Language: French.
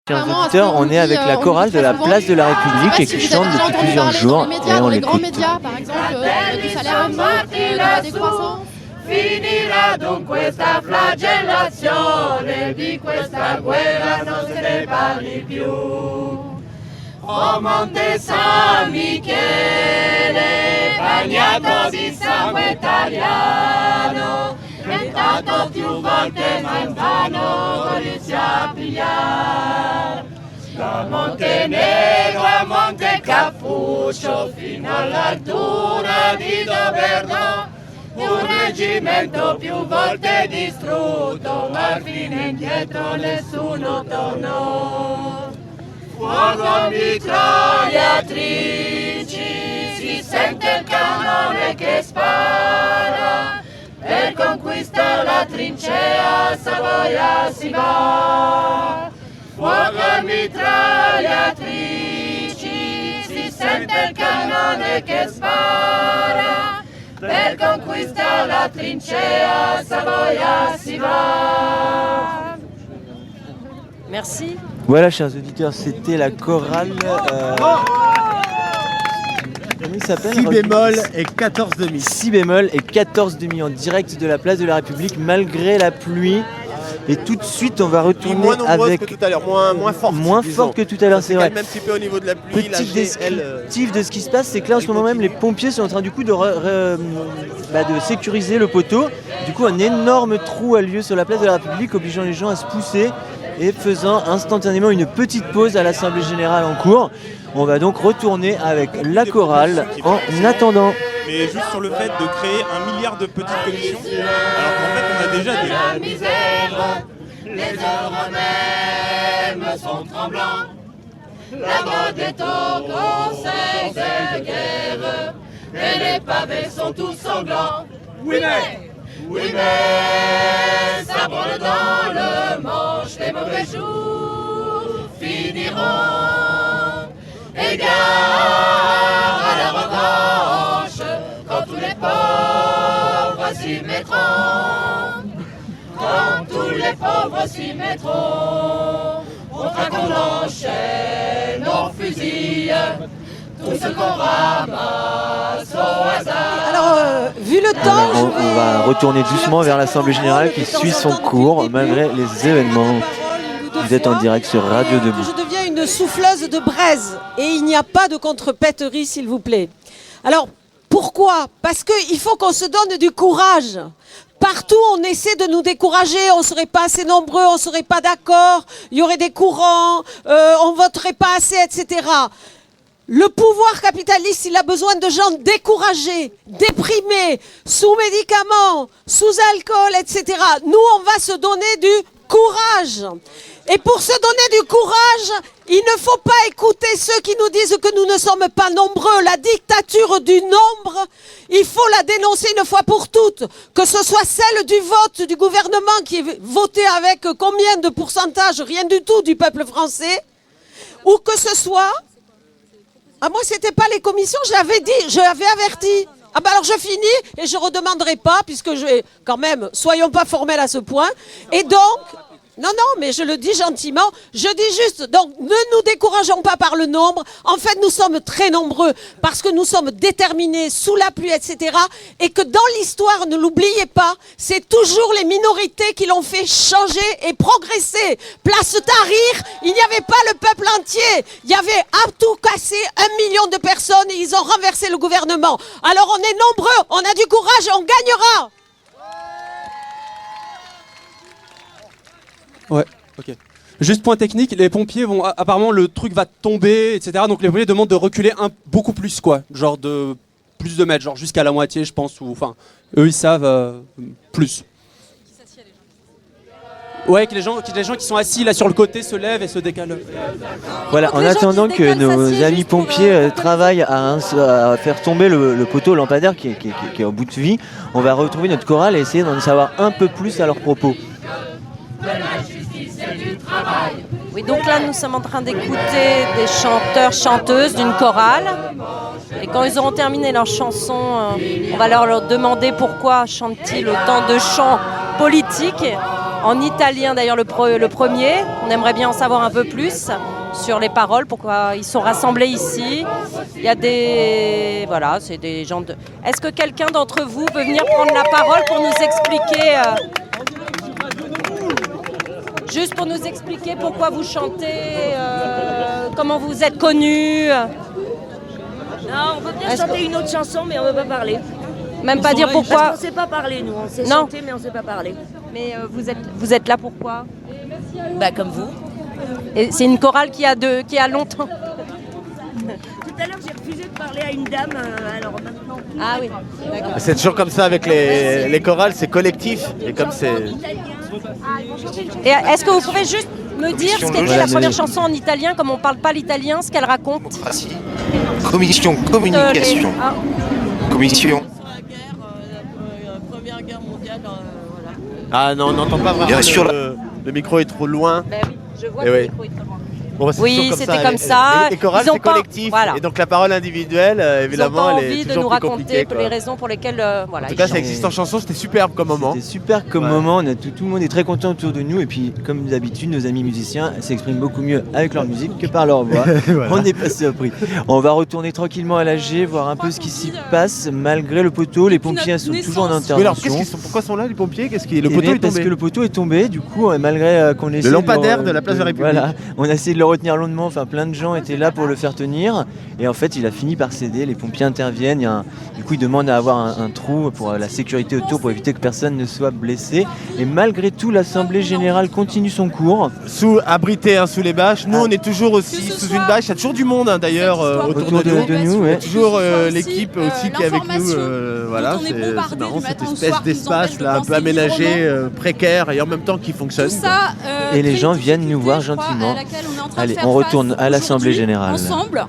Chers auditeurs, on est avec la chorale de la place de la République et qui chante depuis plusieurs jours et on les l'écoute. grands médias, par exemple, du salaire à de la décroissance. Finirà dunque questa flagellazione, di questa guerra non se ne parli più. Oh Monte San Michele, bagnato di sangue italiano, tentato più volte ma invano riuscì a pigliar. Da Montenegro a Monte Cappuccio fino all'altura di Dobernò, un reggimento più volte distrutto, ma alla fine indietro nessuno tornò. Fuoco mitragliatrici, si sente il cannone che spara, per conquista la trincea a Savoia si va. Fuoco mitragliatrici, si sente il cannone che spara, per conquista la trincea a Savoia si va. Merci. Voilà, chers auditeurs, c'était la chorale. Comment il s'appelle ? Si bémol et 14 demi. Si bémol et 14 demi en direct de la place de la République malgré la pluie. Et tout de suite, on va retourner moins nombreuse avec que tout à l'heure, moins forte. moins forte que tout à l'heure, c'est vrai. Même un petit peu au niveau de la pluie. Petit descriptif de ce qui se passe, c'est que là en ce moment même les pompiers sont en train du coup de sécuriser le poteau. Du coup un énorme trou a lieu sur la place de la République, obligeant les gens à se pousser et faisant instantanément une petite pause à l'Assemblée Générale en cours. On va donc retourner avec la chorale en attendant. Mais juste sur le fait de créer 1 milliard de petites commissions, alors qu'en fait on a déjà des... La misère, les heures mêmes sont tremblants. La mode est au conseil de guerre et les pavés sont tous sanglants. Oui mais ça brûle dans le manche, les mauvais jours finiront. Et gare à la revanche quand tous les pauvres s'y mettront. Quand tous les pauvres s'y mettront, on traque, on enchaîne, on fusille tout ce qu'on ramasse au hasard. Alors, vu le temps, On va retourner doucement vers l'Assemblée Générale qui suit son cours malgré les événements. Vous êtes en direct sur Radio Debout. Je deviens une souffleuse de braise et il n'y a pas de contrepèterie, s'il vous plaît. Alors, pourquoi ? Parce qu'il faut qu'on se donne du courage. Partout, on essaie de nous décourager, on ne serait pas assez nombreux, on ne serait pas d'accord, il y aurait des courants, on ne voterait pas assez, etc. Le pouvoir capitaliste, il a besoin de gens découragés, déprimés, sous médicaments, sous alcool, etc. Nous, on va se donner du courage. Et pour se donner du courage, il ne faut pas écouter ceux qui nous disent que nous ne sommes pas nombreux. La dictature du nombre, il faut la dénoncer une fois pour toutes. Que ce soit celle du vote du gouvernement qui est voté avec combien de pourcentage, rien du tout, du peuple français, ou que ce soit... Ah, moi, c'était pas les commissions, je l'avais dit, je l'avais averti. Ah ben alors je finis et je redemanderai pas, puisque je vais quand même, soyons pas formels à ce point. Et donc... Non, mais je le dis gentiment, je dis juste, donc ne nous décourageons pas par le nombre, en fait nous sommes très nombreux, parce que nous sommes déterminés, sous la pluie, etc. Et que dans l'histoire, ne l'oubliez pas, c'est toujours les minorités qui l'ont fait changer et progresser. Place Tahrir, il n'y avait pas le peuple entier, il y avait à tout casser 1 million de personnes et ils ont renversé le gouvernement. Alors on est nombreux, on a du courage, on gagnera. Ouais, ok. Juste point technique, les pompiers vont... Apparemment, le truc va tomber, etc. Donc les pompiers demandent de reculer beaucoup plus, quoi. Genre de plus de mètres, genre jusqu'à la moitié, je pense. Ou, enfin, eux, ils savent plus. Ouais, que les gens qui sont assis là sur le côté se lèvent et se décalent. Voilà, en attendant que nos amis pompiers travaillent à faire tomber le poteau lampadaire qui est en bout de vie, on va retrouver notre chorale et essayer d'en savoir un peu plus à leur propos. Oui, donc là, nous sommes en train d'écouter des chanteurs, chanteuses d'une chorale. Et quand ils auront terminé leur chanson, on va leur demander pourquoi chantent-ils autant de chants politiques. en italien d'ailleurs le premier. On aimerait bien en savoir un peu plus sur les paroles, pourquoi ils sont rassemblés ici. Il y a des... Voilà, c'est des gens de... Est-ce que quelqu'un d'entre vous peut venir prendre la parole pour nous expliquer... Juste pour nous expliquer pourquoi vous chantez, comment vous êtes connus. Non, on veut bien chanter une autre chanson, mais on ne veut pas parler. Même pas dire pourquoi. Parce qu'on ne sait pas parler, nous. On sait chanter, mais on ne sait pas parler. Mais vous êtes là pourquoi? Bah, comme vous. Et c'est une chorale qui a longtemps. Tout à l'heure, j'ai refusé de parler à une dame, alors maintenant... Ah oui, d'accord. C'est toujours comme ça avec les chorales, c'est collectif. Et comme c'est. Et est-ce que vous pouvez juste me dire ce qu'était la première chanson en italien, comme on ne parle pas l'italien, ce qu'elle raconte? Commission, communication. Commission. Première guerre mondiale, voilà. Ah non, on n'entend pas vraiment. Bien sûr, le micro est trop loin. Ben oui, je vois Eh que oui. le micro est très loin. Bon, bah, c'est Oui, toujours c'était comme ça. Les chorales, Ils ont c'est pas- collectif. voilà. Et donc la parole individuelle, Ils n'ont pas évidemment, elle est envie de toujours nous plus raconter compliquée. quoi. les raisons pour lesquelles... voilà, En tout ils cas, ça chantent. existe en chanson, c'était superbe comme moment. C'était super comme Ouais. moment, tout le monde est très content autour de nous et puis comme d'habitude nos amis musiciens s'expriment beaucoup mieux avec leur musique que par leur voix. Voilà. On n'est pas surpris. On va retourner tranquillement à l'AG, voir un peu ce qui s'y passe malgré le poteau. Les pompiers sont toujours en Oui, alors intervention. pourquoi sont là les pompiers? Le Eh poteau bien, est parce tombé. que le poteau est tombé, du coup, malgré qu'on essaie lampadaire de la place de la République. Voilà, on a essayé de le retenir longuement, enfin plein de gens étaient là pour le faire tenir, et en fait il a fini par céder, les pompiers interviennent, du coup ils demandent à avoir un trou pour la sécurité autour pour éviter que personne ne soit blessé, et malgré tout l'Assemblée Générale continue son cours. Abrité sous les bâches. Nous, on est toujours aussi sous une bâche. Il y a toujours du monde d'ailleurs autour de nous. de nous, Il y a ouais. toujours l'équipe aussi qui est avec nous. Voilà, Quand on est c'est bombardé marrant du cette matin au espèce soir, qui nous d'espace empêche de là, un peu penser aménagé, librement. précaire et en même temps qui fonctionne. Tout ça, Et les crée gens une viennent nous voir difficulté, je crois, gentiment. à laquelle on est en train de Allez, faire on retourne face à l'Assemblée aujourd'hui, Générale. Ensemble,